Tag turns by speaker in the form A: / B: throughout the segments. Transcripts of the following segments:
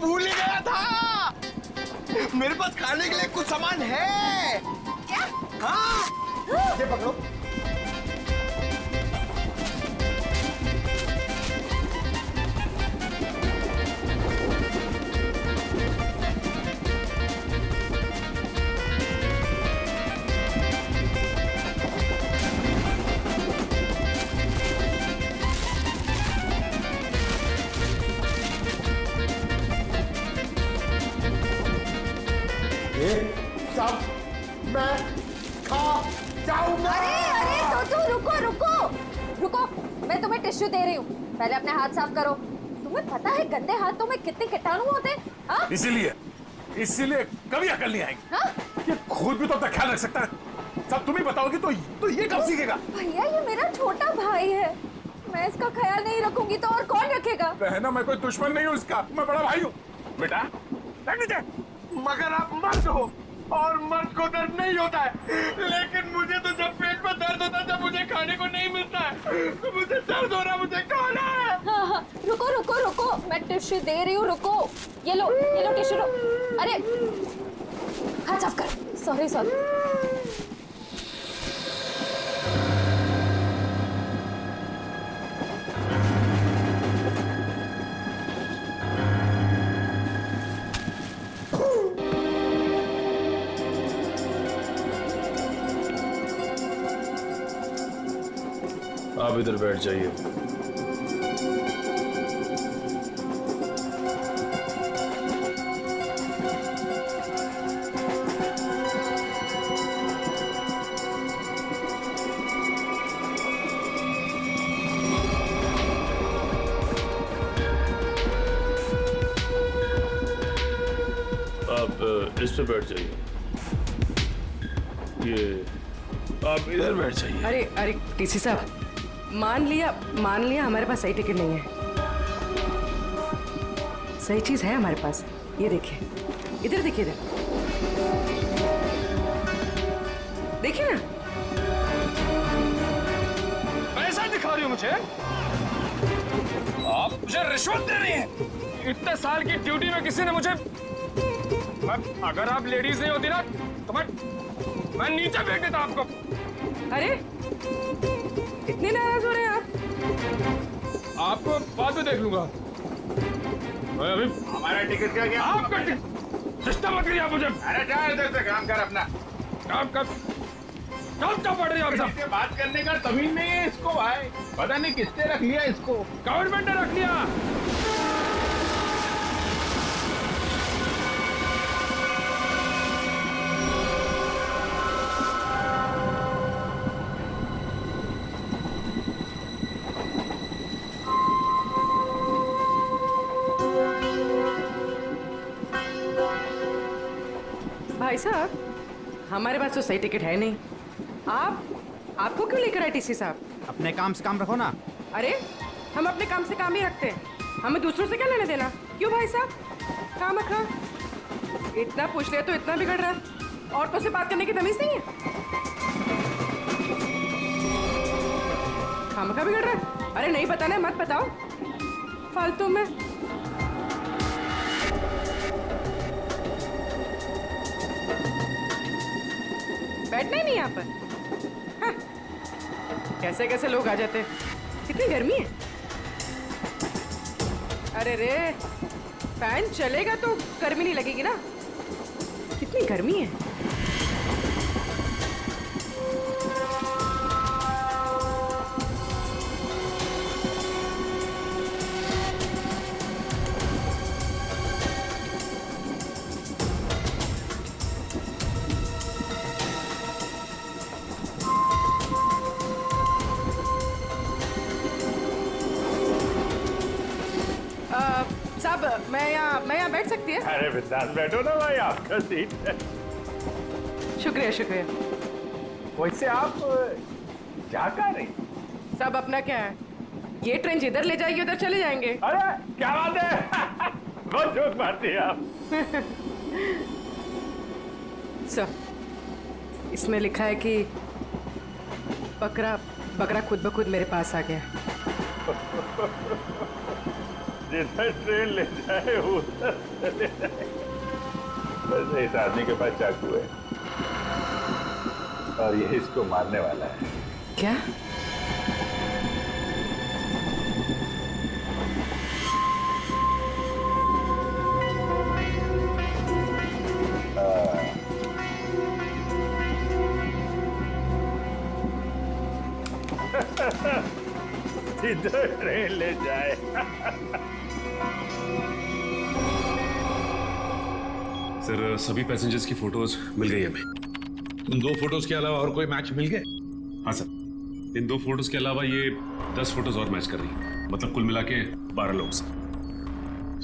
A: भूल ही गया था। मेरे पास खाने के लिए कुछ सामान है।
B: क्या?
A: हाँ, ये पकड़ो। सब मैं खा जाऊंगा।
B: अरे तो रुको रुको रुको, मैं तुम्हें टिश्यू दे रही हूँ, पहले अपने हाथ साफ करो। तुम्हें पता है गंदे हाथों में कितने कीटाणु होते हैं? हाँ?
C: इसीलिए कभी अकल नहीं आएगी।
B: हाँ?
C: ये खुद भी तो अपना ख्याल रख सकता है। सब तुम ही बताओगी तो ये कब सीखेगा?
B: भैया ये मेरा छोटा भाई है, मैं इसका ख्याल नहीं रखूंगी तो और कौन रखेगा?
C: बहना, मैं कोई दुश्मन नहीं हूँ इसका, मैं बड़ा भाई हूँ। बेटा
A: मगर आप मर्द हो और मर्द को दर्द नहीं होता है, लेकिन मुझे तो जब पेट में दर्द होता है जब मुझे खाने को नहीं मिलता है, मुझे दर्द हो रहा, मुझे खाना है।
B: हाँ, रुको रुको रुको, मैं टिश्यू दे रही हूँ, रुको। ये लो टिश्यू लो। अरे हाथ साफ कर। सॉरी।
C: आप इधर बैठ जाइए। आप इस पे बैठ जाइए। ये आप इधर बैठ जाइए।
D: अरे टीसी साहब, मान लिया हमारे पास सही टिकट नहीं है। सही चीज है हमारे पास, ये देखिए, इधर देखिए, इधर देखिए ना।
C: पैसा दिखा रही हो मुझे? आप मुझे रिश्वत दे रही हैं। इतने साल की ड्यूटी में किसी ने मुझे, अगर आप लेडीज नहीं होती ना तो मैं नीचे फेंक देता आपको।
D: अरे इतने नाराज हो रहे हैं आप?
C: आपको बाद में देख लूंगा। मैं अभी
A: हमारा टिकट क्या गया?
C: आपका टिकट सिस्टम मत करिए आप मुझे।
A: अरे जा इधर से, काम कर अपना।
C: काम क्या पड़ रही है आप सब?
A: इससे बात करने का तमीज नहीं है इसको भाई, पता नहीं किसने रख लिया इसको।
C: गवर्नमेंट ने रख लिया।
D: भाई साहब, हमारे पास तो सही टिकट है नहीं। आपको क्यों लेकर आए टीसी साहब?
E: अपने काम से काम रखो ना।
D: अरे हम अपने काम से काम ही रखते हैं, हमें दूसरों से क्या लेने देना? क्यों भाई साहब? काम रखा, इतना पूछ लिया तो इतना बिगड़ रहा है। औरतों से बात करने की तमीज नहीं है। खामखा बिगड़ रहा है। अरे नहीं बताना है मत बताओ, फालतू में। बैठना ही नहीं यहाँ पर। हाँ। कैसे कैसे लोग आ जाते हैं। कितनी गर्मी है। अरे रे, फैन चलेगा तो गर्मी नहीं लगेगी ना। कितनी गर्मी है। साहब, मैं यहाँ बैठ सकती है?
C: अरे बिंदास बैठो ना भाई, आपका सीट है।
D: शुक्रिया शुक्रिया।
C: वैसे आप जा कहाँ रही?
D: साहब अपना क्या है, ये ट्रेन जिधर ले जाएगी उधर चले जाएंगे।
C: अरे क्या बात है। बहुत जोक मारती है आप।
D: सर, इसमें लिखा है कि बकरा खुद ब खुद मेरे पास आ गया।
E: जिधर ट्रेन ले जाए उधर चले जाए। बस इस आदमी के पास चाकू है और ये इसको मारने वाला है।
D: क्या?
E: जिधर ट्रेन ले जाए।
F: सर सभी पैसेंजर्स की फोटोज मिल गई हमें।
G: उन 2 फोटोज के अलावा और कोई मैच मिल गए?
F: हाँ सर, इन 2 फोटोज के अलावा ये 10 फोटोज और मैच कर रही है, मतलब कुल मिला के 12 लोग सर।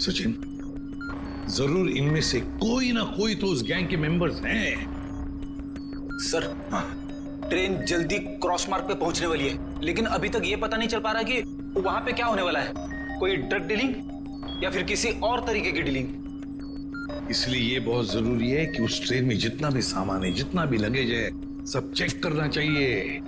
G: सचिन, जरूर इनमें से कोई ना कोई तो उस गैंग के मेंबर्स हैं।
H: सर, ट्रेन जल्दी क्रॉस मार्क पे पहुंचने वाली है, लेकिन अभी तक ये पता नहीं चल पा रहा कि वहां पे क्या होने वाला है। कोई ड्रग डीलिंग या फिर किसी और तरीके की डीलिंग।
G: इसलिए ये बहुत जरूरी है कि उस ट्रेन में जितना भी सामान है, जितना भी लगेज है, सब चेक करना चाहिए।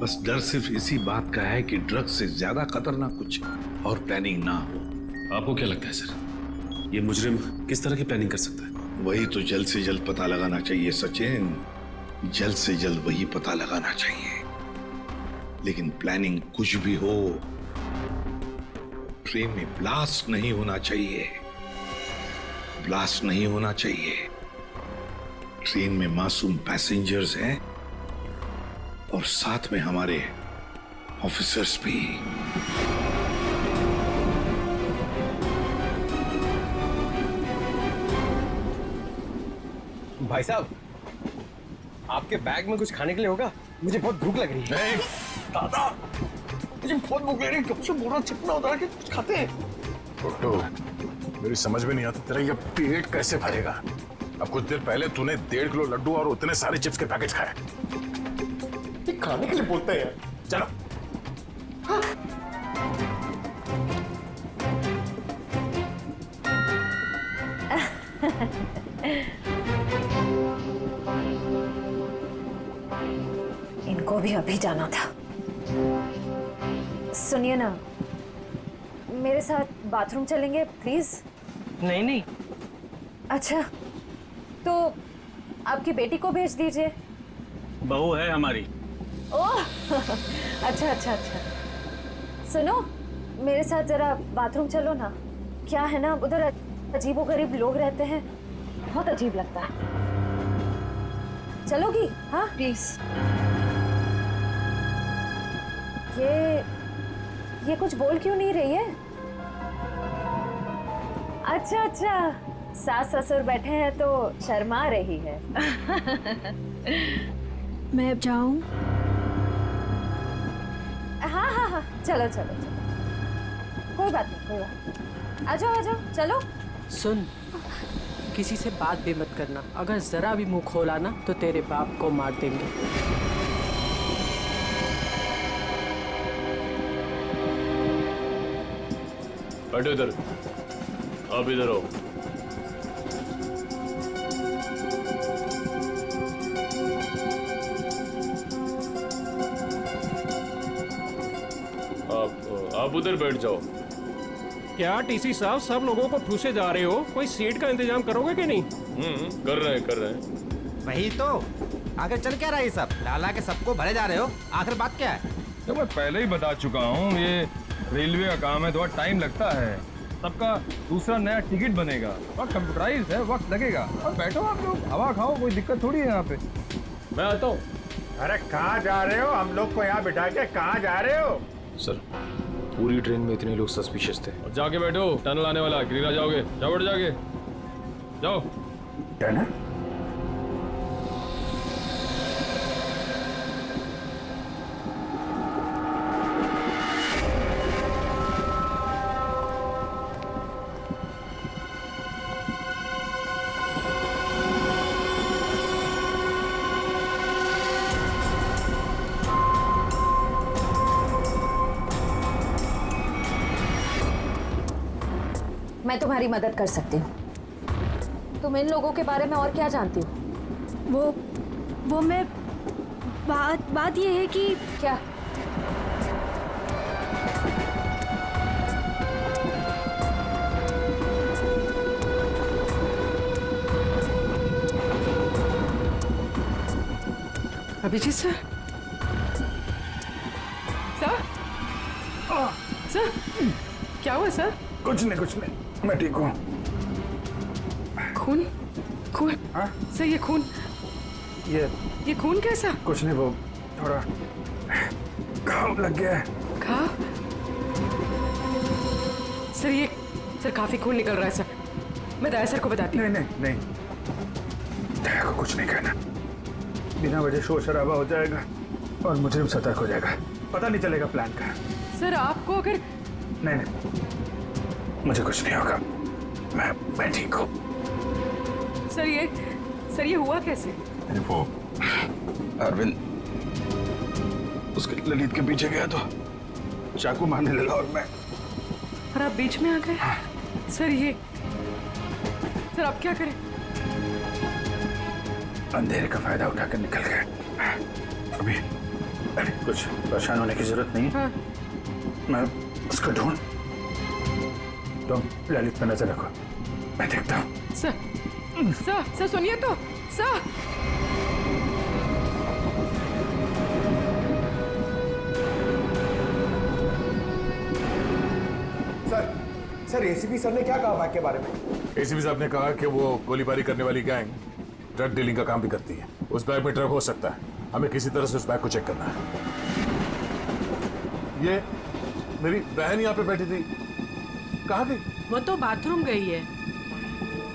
G: बस डर सिर्फ इसी बात का है कि ड्रग से ज्यादा खतरनाक कुछ और प्लानिंग ना हो।
F: आपको क्या लगता है सर, ये मुजरिम किस तरह की प्लानिंग कर सकता है?
G: वही तो जल्द से जल्द पता लगाना चाहिए सचिन, जल्द से जल्द वही पता लगाना चाहिए। लेकिन प्लानिंग कुछ भी हो, ट्रेन में ब्लास्ट नहीं होना चाहिए। ब्लास्ट नहीं होना चाहिए। ट्रेन में मासूम पैसेंजर्स हैं और साथ में हमारे ऑफिसर्स भी।
C: भाई साहब, आपके बैग में कुछ खाने के लिए होगा? मुझे बहुत भूख लग रही है।
A: दादा, मुझे बहुत भूख लग रही है। कब से बोरा चिपना होता है कि कुछ खाते हैं।
E: फोटो, मेरी समझ में नहीं आता तेरा ये पेट कैसे भरेगा। अब कुछ देर पहले तूने 1.5 किलो लड्डू और उतने सारे चिप्स के पैकेट खाए।
A: ये खाने के लिए बोलते हैं यार।
E: चलो।
B: इनको भी अभी जाना था। सुनिए ना, मेरे साथ बाथरूम चलेंगे प्लीज?
C: नहीं नहीं।
B: अच्छा, तो आपकी बेटी को भेज दीजिए।
H: बहू है हमारी।
B: ओह अच्छा अच्छा अच्छा। सुनो, मेरे साथ जरा बाथरूम चलो ना। क्या है ना, उधर अजीबोगरीब लोग रहते हैं, बहुत अजीब लगता है। चलोगी? हाँ प्लीज। ये कुछ बोल क्यों नहीं रही है? अच्छा अच्छा, सास ससुर बैठे हैं तो शर्मा रही है।
I: मैं जाऊं?
B: हाँ हाँ हाँ, चलो चलो चलो, कोई बात नहीं कोई बात नहीं। आ जाओ चलो।
D: सुन, किसी से बात भी मत करना। अगर जरा भी मुंह खोला ना तो तेरे बाप को मार देंगे।
C: बैठो इधर, आप इधर आओ। आप उधर बैठ जाओ।
J: क्या टीसी साहब, सब लोगों को ठूसे जा रहे हो? कोई सीट का इंतजाम करोगे कि नहीं?
C: कर रहे हैं।
K: वही तो, आगे चल क्या रहा है सब? लाला के सबको भरे जा रहे हो, आखिर बात क्या है?
C: तो मैं पहले ही बता चुका हूँ, ये रेलवे का काम है, थोड़ा टाइम लगता है। सबका दूसरा नया टिकट बनेगा और कंप्यूटराइज्ड है, वक्त लगेगा। और बैठो आप लोग, हवा खाओ, कोई दिक्कत थोड़ी है यहाँ पे। मैं आता हूँ।
E: अरे कहाँ जा रहे हो? हम लोग को यहाँ बिठा के कहाँ जा रहे हो?
C: सर, पूरी ट्रेन में इतने लोग सस्पिशियस थे। और जाके बैठो, टनल आने वाला है, गिरा जाओगे। जाओ बैठ, जाके जाओ।
E: टनल?
B: मैं तुम्हारी मदद कर सकती हूँ। तुम इन लोगों के बारे में और क्या जानती हो?
I: वो मैं बात ये है कि
B: क्या?
D: अभिजीत सर, सर, सर, क्या हुआ सर?
E: कुछ नहीं, मैं ठीक हूँ।
D: खून, खून,
E: हाँ?
D: सर ये खून, ये खून कैसा?
E: कुछ नहीं, वो थोड़ा घाव लग गया है।
D: घाव? सर ये, सर काफी खून निकल रहा है सर। मैं दया सर को बताती हूँ।
E: नहीं, दया को कुछ नहीं कहना। बिना वजह शोर शराबा हो जाएगा और मुजरिम सतर्क हो जाएगा, पता नहीं चलेगा प्लान का।
D: सर आपको अगर
E: नहीं, मुझे कुछ नहीं होगा, मैं ठीक हूँ।
D: सर ये हुआ कैसे?
E: वो अरविंद उसके ललित के पीछे गया तो चाकू मारने लगा
D: और आप बीच में आ गए? सर सर आप क्या करें?
E: अंधेरे का फायदा उठाकर निकल गए। अभी कुछ परेशान होने की जरूरत नहीं।
D: हाँ।
E: मैं उसको ढूंढ, तुम ललित पर नजर रखो, मैं देखता हूँ।
D: सर सुनिए तो, सर।
A: सर एसीपी सर ने क्या कहा बाइक के बारे में?
E: एसीपी साहब ने कहा कि वो गोलीबारी करने वाली गैंग ड्रग डीलिंग का काम भी करती है। उस बैग में ड्रग हो सकता है, हमें किसी तरह से उस बैग को चेक करना है। ये मेरी बहन यहाँ पे बैठी थी, कहाँ गई?
D: वो तो बाथरूम गई है,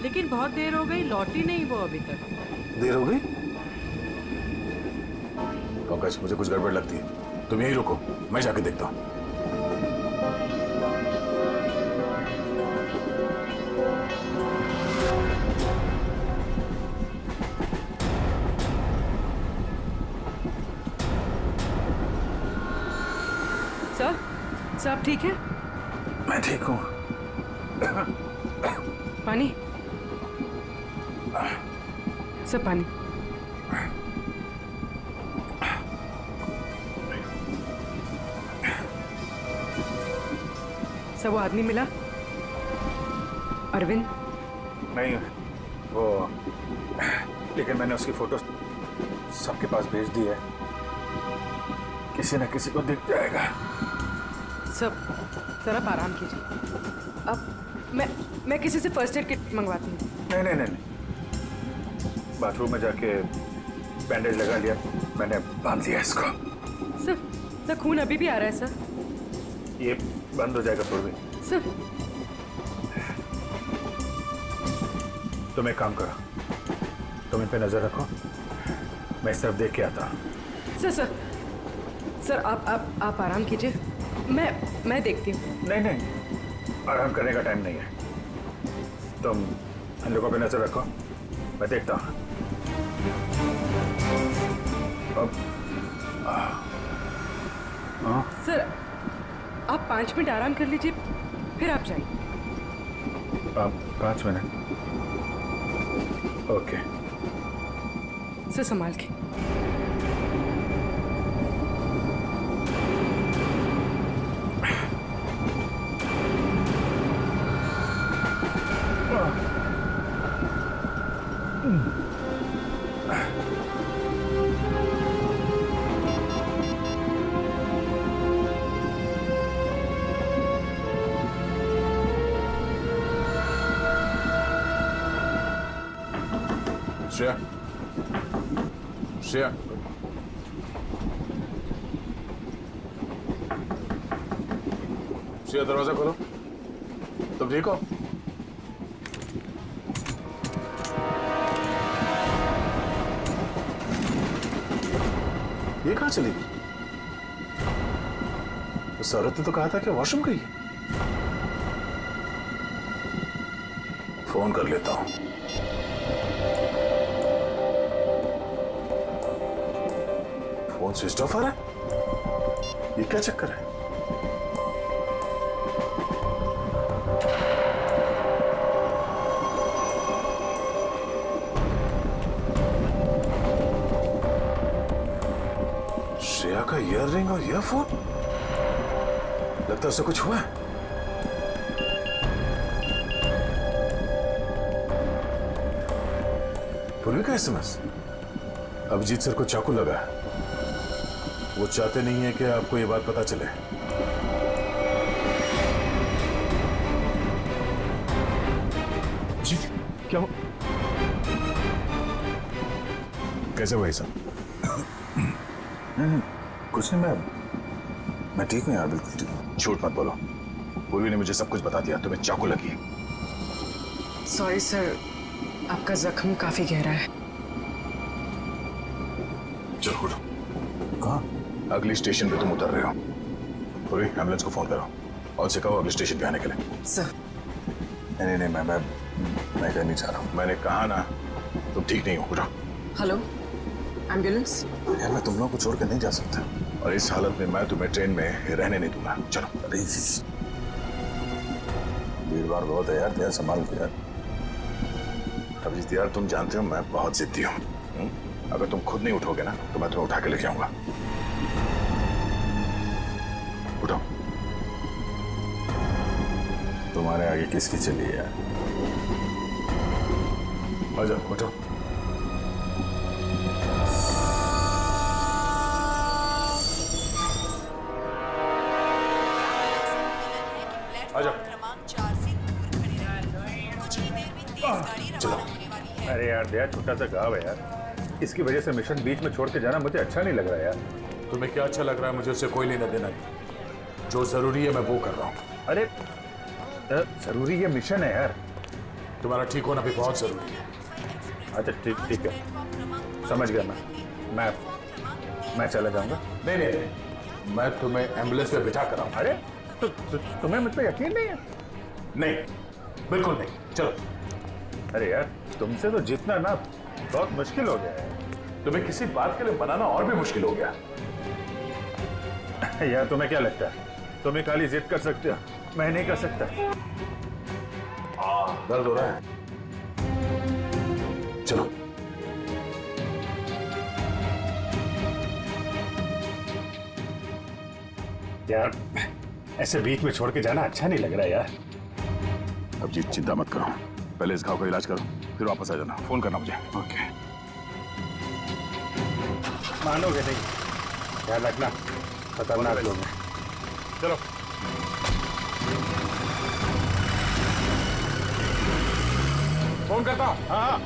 D: लेकिन बहुत देर हो गई, लौटी नहीं वो अभी तक।
E: देर हो गई? पंकज, मुझे कुछ गड़बड़ लगती है, तुम यहीं रुको, मैं जाके देखता हूँ।
D: सर आप ठीक है?
E: मैं ठीक हूँ।
D: पानी, सर पानी। सर वो आदमी मिला? अरविंद?
E: नहीं, वो लेकिन मैंने उसकी फोटो सबके पास भेज दी है, किसी न किसी को दिख जाएगा।
D: सर आप आराम कीजिए। अब मैं किसी से फर्स्ट एड किट मंगवाती हूँ।
E: नहीं, बाथरूम में जाके बैंडेज लगा लिया, मैंने बांध लिया इसको।
D: सर खून अभी भी आ रहा है सर।
E: ये बंद हो जाएगा पूर्वी।
D: सर
E: तुम एक काम करो, तुम इन पे नजर रखो, मैं इस तरफ देख के आता हूँ।
D: सर आप आराम कीजिए, मैं देखती हूँ।
E: नहीं, आराम करने का टाइम नहीं है, तुम इन लोगों पे नजर रखो, मैं देखता हूँ।
D: सर आप 5 मिनट आराम कर लीजिए, फिर आप जाइए।
E: 5 मिनट? ओके।
D: सर संभाल के।
E: श्रेया, श्रेया दरवाजा खोलो। तुम ठीक हो? ये कहाँ चली गई? उस औरत ने तो कहा था कि वॉशरूम गई। फोन कर लेता हूं। फोन स्विच ऑफ आ रहा है, ये क्या चक्कर है? श्रेया का ईयररिंग और ईयरफोन, लगता है उसे कुछ हुआ है। पूर्वी का एसएमएस, अभिजीत सर को चाकू लगा है। वो चाहते नहीं है कि आपको ये बात पता चले।
C: जी क्या
E: कैसे भाई साहब? नहीं, कुछ नहीं, मैं ठीक हूँ यार, बिल्कुल ठीक हूँ। झूठ मत बोलो, पूर्वी ने मुझे सब कुछ बता दिया। तुम्हें चाकू लगी।
D: सॉरी सर, आपका जख्म काफी गहरा है।
E: चलो उठो। कहाँ? अगली स्टेशन पे तुम उतर रहे हो। पूर्वी, एम्बुलेंस को फोन करो और से कहो अगले स्टेशन पे आने के लिए।
D: सर
E: नहीं नहीं, मैं कहना नहीं चाह रहा हूँ। मैंने कहा ना, तुम ठीक नहीं हो। उठो।
D: Hello, ambulance.
E: यार मैं तुम लोगों को छोड़ कर नहीं जा सकता, और इस हालत में मैं तुम्हें ट्रेन में रहने नहीं दूंगा। चलो। अरे भीड़ भाड़ बहुत है यार, यार संभाल के यार। अभिजीत यार, तुम जानते हो मैं बहुत जिद्दी हूँ। अगर तुम खुद नहीं उठोगे ना तो मैं तुम्हें उठा के लेके आऊंगा। उठो। तुम्हारे आगे किसकी चली है यार? आ जाओ, उठो। आ जाओ। चलो।
L: अरे यार दया, छोटा सा गाँव है यार, इसकी वजह से मिशन बीच में छोड़ के जाना मुझे अच्छा नहीं लग रहा यार।
E: तुम्हें क्या अच्छा लग रहा है? मुझे उससे कोई लेना देना नहीं। जो जरूरी है मैं वो कर रहा हूँ।
L: अरे जरूरी ये मिशन है यार।
E: तुम्हारा ठीक होना भी बहुत जरूरी है।
L: अच्छा ठीक है, समझ गया मैं चला जाऊंगा।
E: नहीं नहीं नहीं, मैं तुम्हें एम्बुलेंस पे बिठा कर आऊँ।
L: अरे तुम्हें मुझ पर यकीन नहीं है?
E: नहीं, बिल्कुल नहीं। चलो।
L: अरे यार तुमसे तो जीतना ना बहुत मुश्किल हो गया है।
E: तुम्हें किसी बात के लिए मनाना और भी मुश्किल हो गया।
L: यार तुम्हें क्या लगता है तुम खाली जिद कर सकते हो, मैं नहीं कर सकता?
E: दर्द हो रहा है? चलो।
L: यार ऐसे बीच में छोड़ के जाना अच्छा नहीं लग रहा यार।
E: अब जी चिंता मत करो, पहले इस घाव का इलाज करो, फिर वापस आ जाना। फोन करना मुझे। ओके।
L: मानोगे नहीं, ध्यान रखना, खतरनाक लोग हैं। चलो।
E: फोन करता हूँ।
L: हाँ।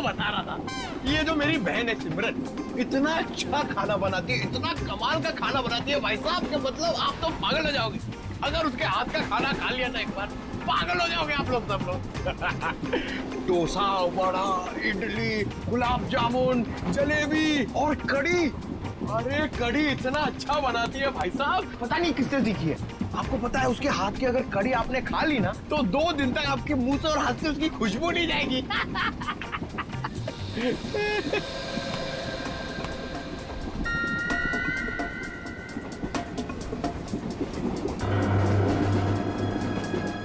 A: बता रहा था, ये जो मेरी बहन है सिमरन, इतना अच्छा खाना बनाती है, इतना कमाल का खाना बनाती है भाई साहब, के मतलब आप तो पागल हो जाओगे। अगर उसके हाथ का खाना खा लिया ना एक बार, पागल हो जाओगे आप लोग सब लोग। डोसा, वड़ा, इडली, गुलाब जामुन, जलेबी और कढ़ी। अरे कढ़ी इतना अच्छा बनाती है भाई साहब, पता नहीं किससे सीखी है। आपको पता है उसके हाथ की अगर कड़ी आपने खा ली ना तो 2 दिन तक आपके मुंह से और हाथ से उसकी खुशबू नहीं जाएगी।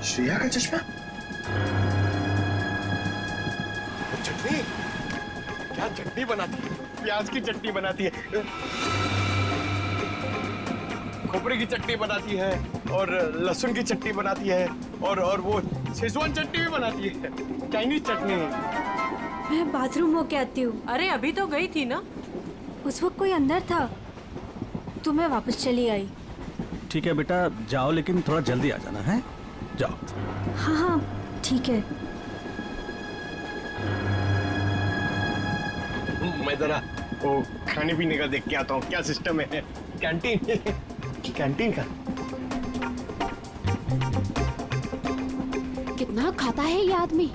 A: श्रेया का चश्मा? चटनी? क्या चटनी बनाती है? प्याज की चटनी बनाती है, खोपरे की चटनी बनाती है और लहसुन की चटनी बनाती है और वो शेजवान चटनी भी बनाती है, चाइनीज चटनी।
I: मैं बाथरूम होके आती हूँ।
D: अरे अभी तो गई थी ना।
I: उस वक्त कोई अंदर था तो मैं वापस चली आई।
M: ठीक है बेटा, जाओ लेकिन थोड़ा जल्दी आ जाना है। जाओ।
I: हाँ हाँ ठीक है।
A: मैं जरा वो खाने पीने का देख के आता हूँ, क्या सिस्टम है कैंटीन कैंटीन का।
N: कितना खाता है ये आदमी?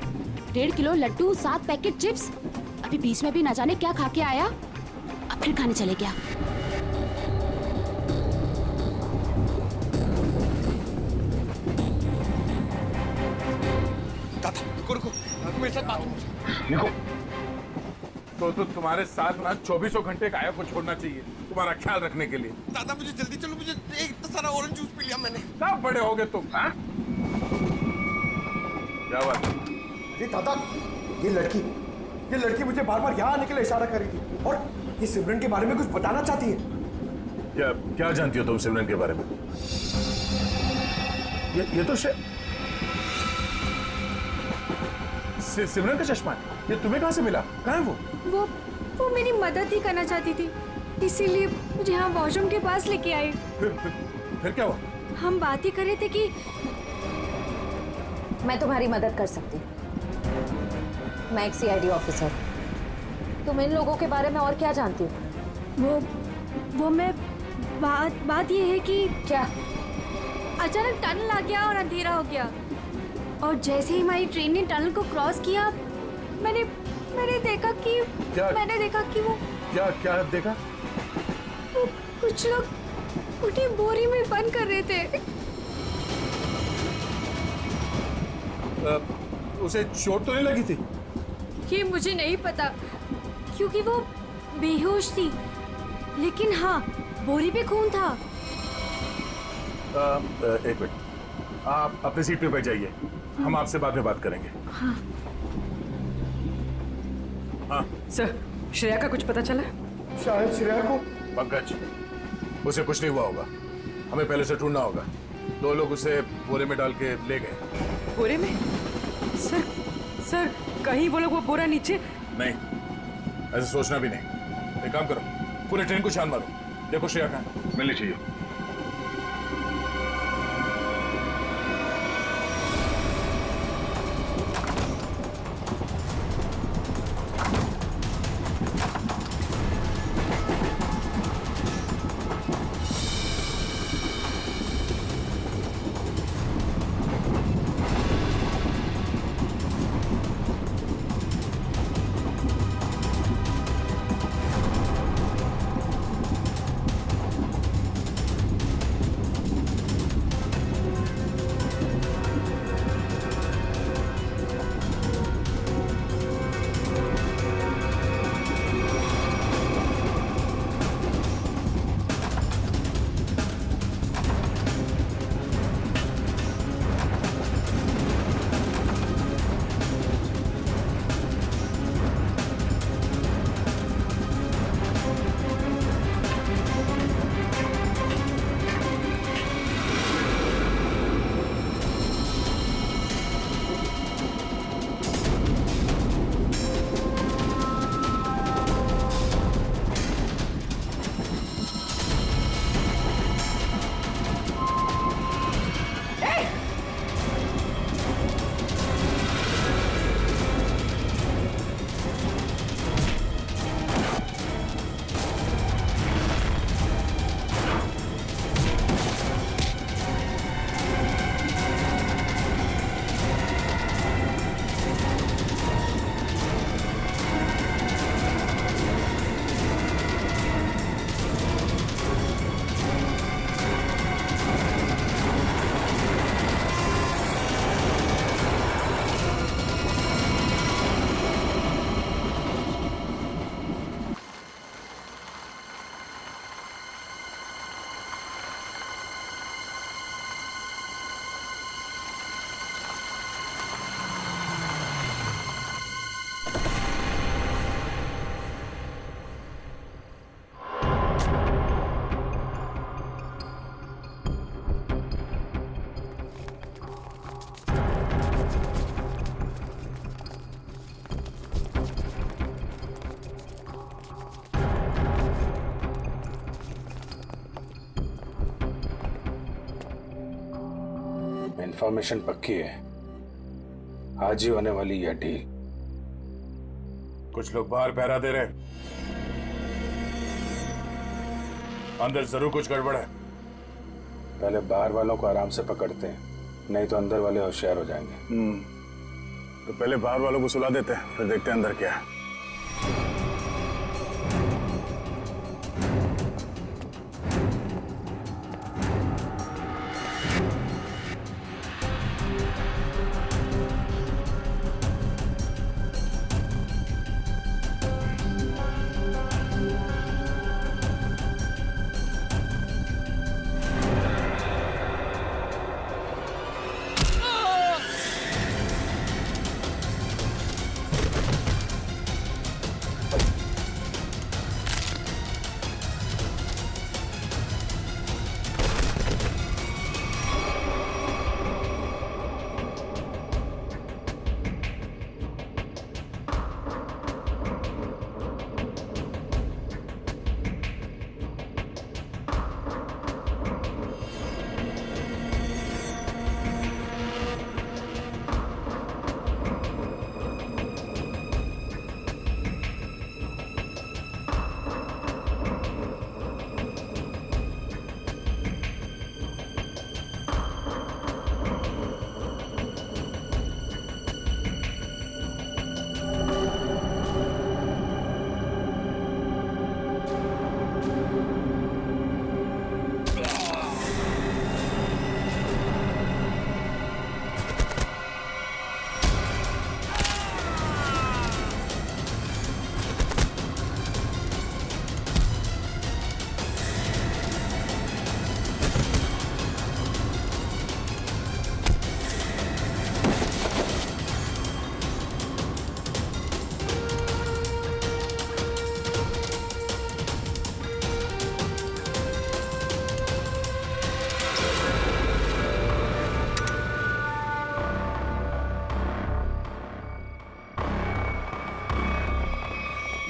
N: 1.5 किलो लड्डू, 7 पैकेट चिप्स। अभी बीच में भी ना जाने क्या खा के आया, अब फिर खाने चले गया।
A: रुको मेरे साथ बात।
L: देखो तो तुम्हारे साथ ना 24 घंटे गायों को छोड़ना चाहिए तुम्हारा ख्याल रखने के लिए।
A: दादा मुझे जल्दी चलो, मुझे इतना सारा ऑरेंज जूस पी लिया मैंने।
L: कब बड़े हो गए तुम? हाँ? क्या बात?
A: अरे दादा ये लड़की मुझे बार बार यहाँ आने के लिए इशारा कर रही थी और ये सिमरन के बारे में कुछ बताना चाहती है।
L: क्या जानती हो तुम सिमरन के बारे में? ये तो सिमरन का चश्मा है। ये तुम्हें कहाँ से मिला? कहाँ है
I: वो मेरी मदद ही करना चाहती थी, इसीलिए मुझे यहाँ वॉशरूम के पास लेके आई।
L: फिर क्या हुआ?
I: हम बात ही कर रहे थे कि
B: मैं तुम्हारी मदद कर सकती हूँ। मैं एक CID ऑफिसर। तुम इन लोगों के बारे में और क्या जानती हो?
I: वो मैं बात ये है कि
B: क्या
I: अचानक टनल आ गया और अंधेरा हो गया और जैसे ही हमारी ट्रेन ने टनल को क्रॉस किया मैंने देखा कि वो
L: क्या देखा?
I: वो कुछ लोग उन्हें बोरी में बंद कर रहे थे।
L: उसे चोट तो नहीं लगी थी?
I: ये मुझे नहीं पता क्योंकि वो बेहोश थी, लेकिन हाँ बोरी पे खून था।
L: एक मिनट, आप अपनी सीट पे बैठ जाइए, हम आपसे बाद में बात करेंगे।
I: हाँ।
L: हाँ
D: सर, श्रेया का कुछ पता चला?
A: शायद श्रेया को।
L: पंकज, उसे कुछ नहीं हुआ होगा, हमें पहले से ढूंढना होगा। 2 लोग उसे बोरे में डाल के ले गए।
D: बोरे में? सर कहीं वो लोग वो बोरा नीचे?
L: नहीं, ऐसे सोचना भी नहीं। एक काम करो, पूरे ट्रेन को छान मारो, देखो श्रेया कहाँ। मिलनी चाहिए।
E: इन्फॉर्मेशन पक्की है, आज ही होने वाली यह डील।
L: कुछ लोग बाहर पहरा दे रहे हैं, अंदर जरूर कुछ गड़बड़ है।
E: पहले बाहर वालों को आराम से पकड़ते हैं, नहीं तो अंदर वाले होशियार हो जाएंगे।
L: तो पहले बाहर वालों को सुला देते हैं, फिर देखते हैं अंदर क्या है।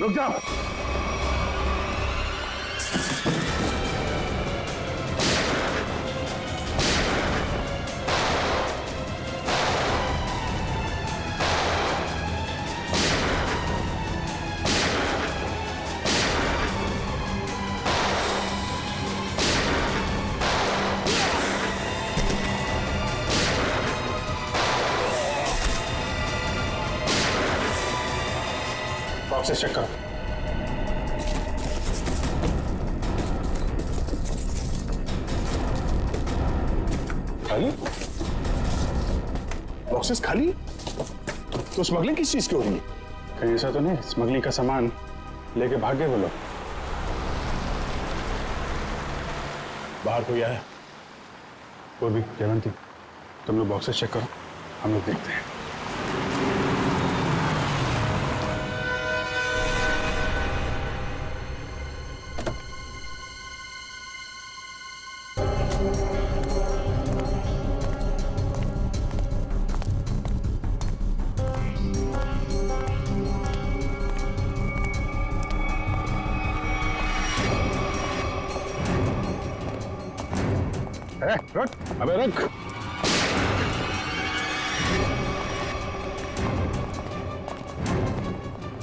L: रुक जाओ। बॉक्सेस चेक करो। खाली? बॉक्सेस खाली? तो स्मगलिंग किस चीज की हो रही है? कहीं ऐसा तो नहीं स्मगलिंग का सामान लेके भाग गए वो लोग? बाहर कोई आया? वो भी जयवंती, तुम लोग बॉक्सेस चेक करो, हम लोग देखते हैं। रुक, अबे रुक।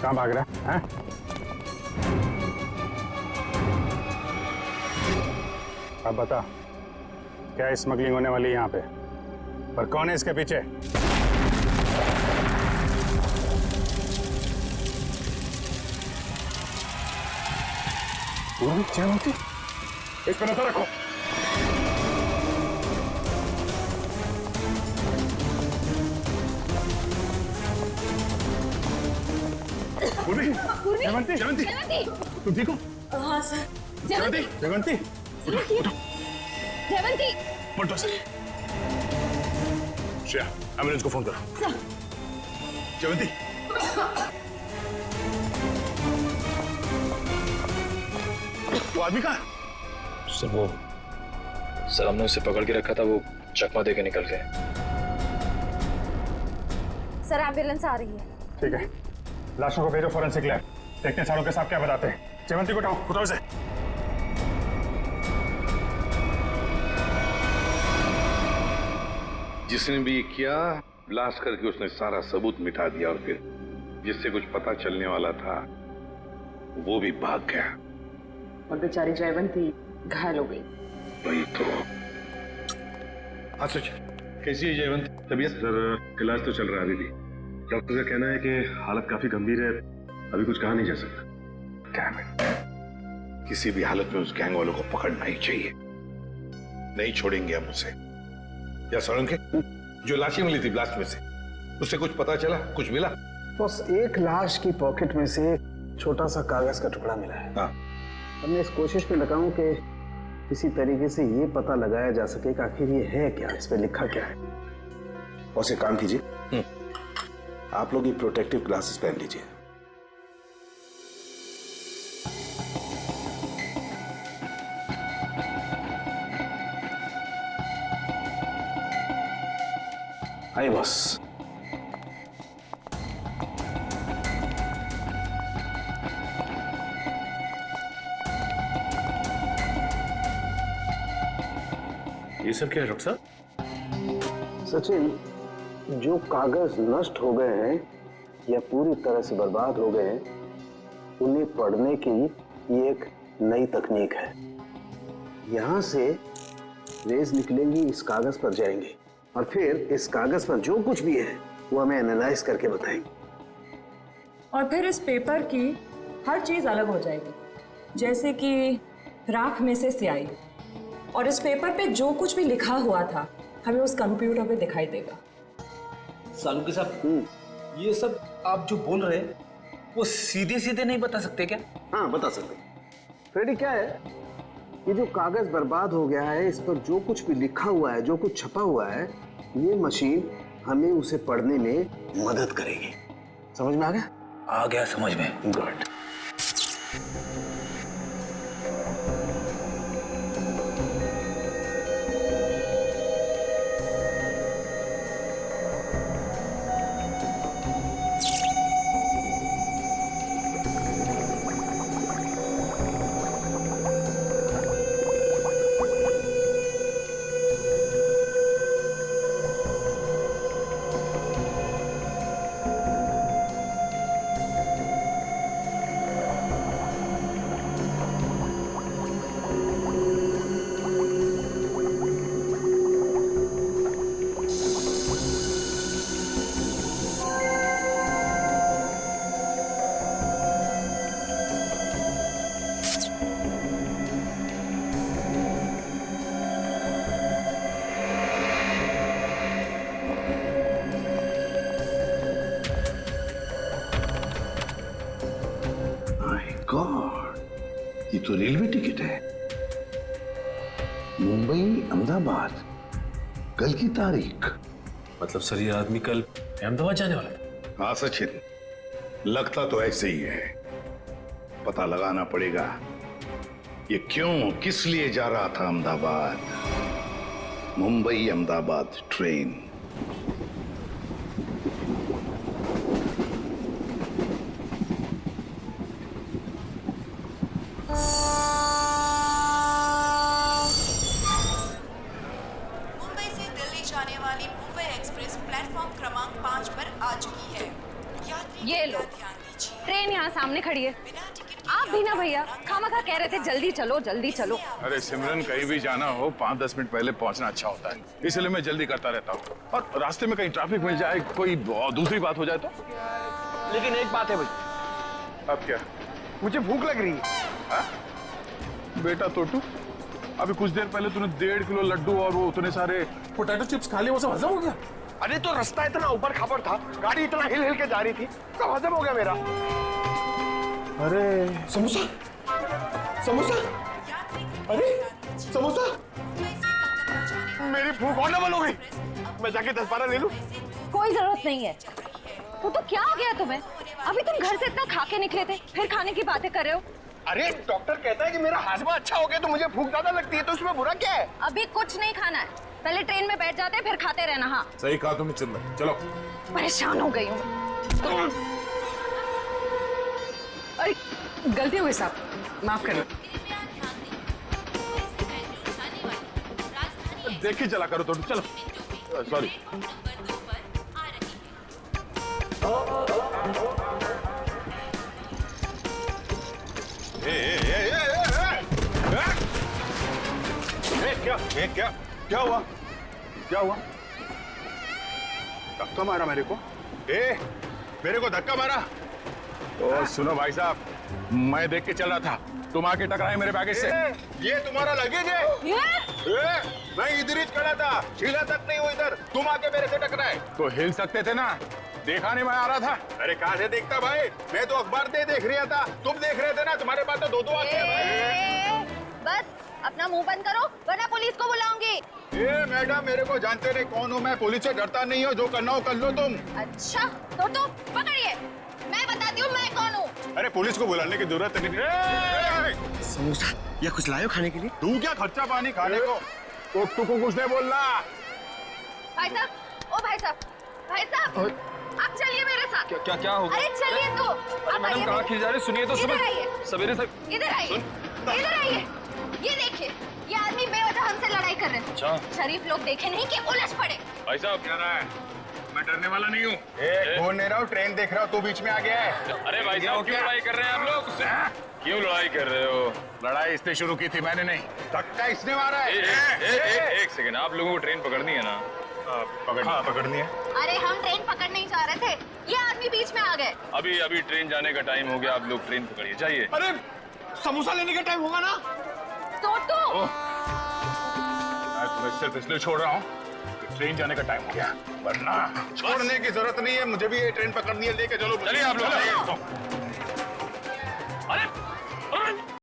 L: कहाँ भाग रहा है? अब बता, क्या स्मगलिंग होने वाली है यहाँ पे? और कौन है इसके पीछे? जयवंती, इस पर नजर रखो। जयवंती, जयवंती, तुम ठीक हो?
I: हाँ सर।
L: जयवंती, जयवंती, उठो।
I: जयवंती,
L: उठो सर। श्रेया, एम्बुलेंस को फोन करो। जयवंती, वो आदमी कहाँ?
C: सर हमने उसे पकड़ के रखा था, वो चकमा दे के निकल गए।
B: सर एम्बुलेंस आ रही है।
L: ठीक है, लाशों को भेजो फॉरेंसिक लैब, देखते हैं सारों के साथ क्या बताते हैं। जयवंती को उठाओ से।
G: जिसने भी ये किया, ब्लास्ट करके उसने सारा सबूत मिटा दिया और फिर जिससे कुछ पता चलने वाला था वो भी भाग गया।
D: और बेचारी जयवंती घायल हो गई।
G: वही तो।
F: हाँ सच, कैसी है जयवंत? तबीयत? सर इलाज तो चल रहा है अभी भी। डॉक्टर का कहना है कि हालत काफी गंभीर है, अभी कुछ कहा नहीं जा सकता।
G: Damn it. किसी भी हालत में उस गैंग वालों को पकड़ना ही चाहिए। नहीं छोड़ेंगे हम उसे। या सोलंकी, जो लाशें मिली थी ब्लास्ट में से, उससे कुछ पता चला, कुछ मिला?
L: बस एक लाश की पॉकेट में से छोटा सा कागज का टुकड़ा मिला है।
G: हाँ।
L: हमने इस कोशिश में लगा हूं कि किसी तरीके से ये पता लगाया जा सके कि आखिर ये है क्या, इस पे लिखा क्या है।
O: और एक काम कीजिए, आप लोग ये प्रोटेक्टिव ग्लासेस पहन लीजिए। आइए बॉस।
F: ये सब क्या है डॉक्टर साहब?
L: सचिन, जो कागज नष्ट हो गए हैं या पूरी तरह से बर्बाद हो गए हैं, उन्हें पढ़ने की ये एक नई तकनीक है। यहां से रेज निकलेंगी, इस कागज पर जाएंगे और फिर इस कागज पर जो कुछ भी है वो हमें एनालाइज करके बताएंगे।
D: और फिर इस पेपर की हर चीज अलग हो जाएगी, जैसे कि राख में से स्याही। और इस पेपर पे जो कुछ भी लिखा हुआ था हमें उस कंप्यूटर पे दिखाई देगा।
H: सालुंके साहब, ये सब आप जो बोल रहे हैं वो सीधे सीधे नहीं बता सकते क्या?
L: हाँ बता सकते। फ्रेडी, क्या है, ये जो कागज बर्बाद हो गया है, इस पर जो कुछ भी लिखा हुआ है, जो कुछ छपा हुआ है, ये मशीन हमें उसे पढ़ने में मदद करेगी। समझ में आ गया?
H: आ गया समझ में।
L: गुड।
G: गॉड, ये तो रेलवे टिकट है। मुंबई अहमदाबाद, कल की तारीख।
F: मतलब सर ये आदमी कल अहमदाबाद जाने वाला था?
G: हाँ सचिन, लगता तो ऐसे ही है। पता लगाना पड़ेगा ये क्यों, किस लिए जा रहा था अहमदाबाद। मुंबई अहमदाबाद ट्रेन।
B: ये लो, ट्रेन यहाँ सामने खड़ी है। आप भी ना भैया, खामखा कह रहे थे जल्दी चलो जल्दी चलो।
E: अरे सिमरन, कहीं भी जाना हो 5-10 मिनट पहले पहुंचना अच्छा होता है, इसलिए मैं जल्दी करता रहता हूँ। और रास्ते में कहीं ट्रैफिक मिल जाए, कोई दूसरी बात हो जाए तो।
A: लेकिन एक बात है भाई।
E: अब क्या?
A: मुझे भूख लग रही है।
E: हा? बेटा टोटू, अभी कुछ देर पहले तूने 1.5 किलो लड्डू और वो उतने सारे पोटैटो चिप्स खा लिए, वो सब हजम हो गया?
A: अरे तो रास्ता इतना ऊपर खापर था, गाड़ी इतना हिल हिल के जा रही थी, सब हजम हो गया मेरा।
E: अरे
A: समोसा, समोसा, अरे समोसा, मेरी भूख और डबल हो गई। मैं जाके 10-12 ले लूं?
B: कोई जरूरत नहीं है। वो तो क्या हो गया तुम्हें? अभी तुम घर से इतना खा के निकले थे, फिर खाने की बातें कर रहे हो।
A: अरे डॉक्टर कहता है कि मेरा हाजमा अच्छा हो गया तो मुझे भूख ज्यादा लगती है, तो उसमें बुरा क्या है?
B: अभी कुछ नहीं खाना है, पहले ट्रेन में बैठ जाते हैं, फिर खाते रहना। हाँ
E: सही कहा तुमने सिमरन, चलो।
B: परेशान हो गई हूँ।
D: अरे गलती हो गई साहब, माफ करना।
E: देख के चला करो तो, चलो। सॉरी। क्या हुआ? क्या हुआ? धक्का मारा मेरे को? मेरे को धक्का मारा? ओ सुनो भाई साहब, मैं देख के चल रहा था, तुम आके टकराए मेरे बैगेज से। ये तुम्हारा लगेज है? मैं इधर ही खड़ा था, हिला तक नहीं हुआ इधर, तुम आके मेरे से टकराए। तो हिल सकते थे ना, देखा नहीं मैं आ रहा था। अरे कहाँ से देखता भाई, मैं तो अखबार देख रहा था, तुम देख रहे थे ना, तुम्हारे पास तो दो आंखें हैं।
B: बस अपना मुंह बंद करो वरना पुलिस को बुलाऊंगी।
E: मैडम मेरे को जानते नहीं कौन हूँ मैं, पुलिस से डरता नहीं हो, जो करना हो कर लो तुम।
B: अच्छा तो पकड़िए, मैं बताती हूँ मैं कौन हूँ।
E: अरे पुलिस को बुलाने की जरूरत नहीं।
A: समोसा या कुछ लायो खाने के लिए?
E: तू क्या खर्चा पानी खाने को? तू को कुछ नहीं बोलना।
B: भाई साहब, ओ भाई साहब, आप चलिए मेरे साथ।
C: क्या हो गया?
B: अरे चलिए तो।
C: अरे मैडम कहाँ खिल जा रहे? सुनिए तो सवेरे से।
B: इधर आइए, ये देखिए, ये आदमी बेवजह हमसे लड़ाई कर रहे थे।
C: अच्छा।
B: शरीफ लोग देखे नहीं कि उलझ पड़े।
C: भाई साहब
E: क्या रहा है? मैं डरने वाला नहीं हूँ। फोन नहीं रहा हूँ, ट्रेन देख रहा हूँ, तू बीच में आ गया है।
C: अरे भाई साहब क्यों लड़ाई कर रहे हैं आप लोग? क्यों लड़ाई कर रहे हो?
E: लड़ाई इसने शुरू की थी, मैंने नहीं। धक्का इसने मारा है।
C: एक सेकंड, आप लोगों को ट्रेन पकड़नी है ना?
E: पकड़नी है।
B: अरे हम ट्रेन पकड़ने ही जा रहे थे, ये आदमी बीच में आ गए।
C: अभी ट्रेन जाने का टाइम हो गया, आप लोग ट्रेन पकड़िए, जाइए।
A: अरे समोसा लेने का टाइम होगा ना?
B: तो
E: मैं तुम्हें सिर्फ इसलिए छोड़ रहा हूँ, ट्रेन जाने का टाइम हो गया, वरना छोड़ने की जरूरत नहीं है, मुझे भी ये ट्रेन पकड़नी है, लेके चलो।
C: चलिए आप लोग।